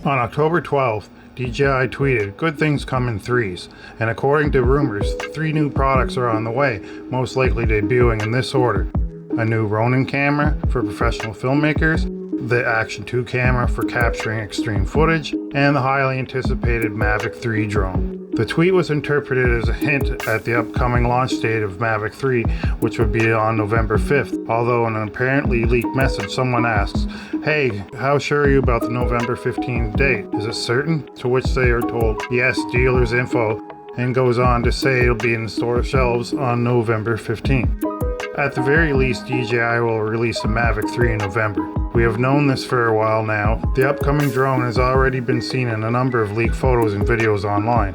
On October 12th, DJI tweeted, "Good things come in threes," and according to rumors, 3 new products are on the way, most likely debuting in this order. A new Ronin camera for professional filmmakers, the Action 2 camera for capturing extreme footage, and the highly anticipated Mavic 3 drone. The tweet was interpreted as a hint at the upcoming launch date of Mavic 3, which would be on November 5th, although in an apparently leaked message someone asks, "Hey, how sure are you about the November 15th date? Is it certain?" To which they are told, "Yes, dealer's info," and goes on to say it'll be in store shelves on November 15th. At the very least, DJI will release the Mavic 3 in November. We have known this for a while now. The upcoming drone has already been seen in a number of leaked photos and videos online.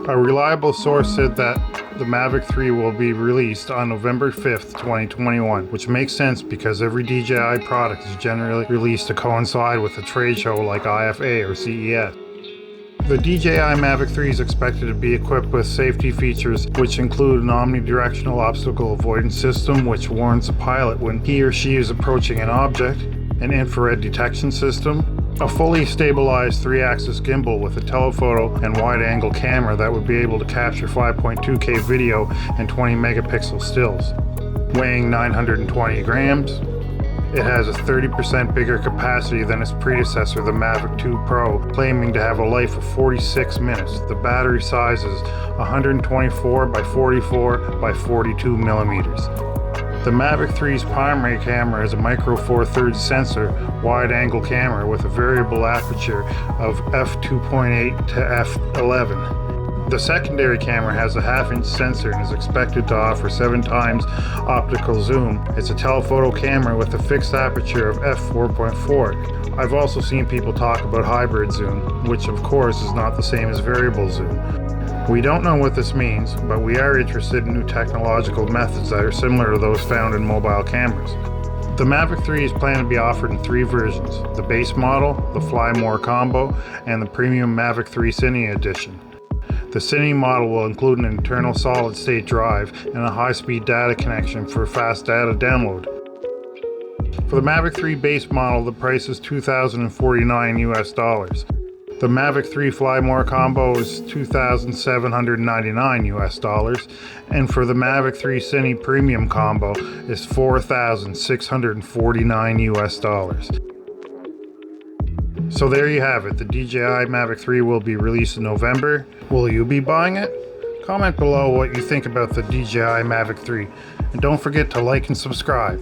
A reliable source said that the Mavic 3 will be released on November 5th, 2021, which makes sense because every DJI product is generally released to coincide with a trade show like IFA or CES. The DJI Mavic 3 is expected to be equipped with safety features which include an omnidirectional obstacle avoidance system which warns the pilot when he or she is approaching an object, an infrared detection system, a fully stabilized 3-axis gimbal with a telephoto and wide-angle camera that would be able to capture 5.2K video and 20 megapixel stills, weighing 920 grams. It has a 30% bigger capacity than its predecessor, the Mavic 2 Pro, claiming to have a life of 46 minutes. The battery size is 124 by 44 by 42 millimeters. The Mavic 3's primary camera is a micro Four Thirds sensor wide-angle camera with a variable aperture of f2.8 to f11. The secondary camera has a half-inch sensor and is expected to offer 7 times optical zoom. It's a telephoto camera with a fixed aperture of f4.4. I've also seen people talk about hybrid zoom, which of course is not the same as variable zoom. We don't know what this means, but we are interested in new technological methods that are similar to those found in mobile cameras. The Mavic 3 is planned to be offered in 3 versions: the base model, the Fly More Combo, and the premium Mavic 3 Cine Edition. The Cine model will include an internal solid-state drive and a high-speed data connection for fast data download. For the Mavic 3 base model, the price is $2,049 US. The Mavic 3 Fly More Combo is $2,799 US, and for the Mavic 3 Cine Premium Combo is $4,649 US. So there you have it. The DJI Mavic 3 will be released in November. Will you be buying it? Comment below what you think about the DJI Mavic 3, and don't forget to like and subscribe.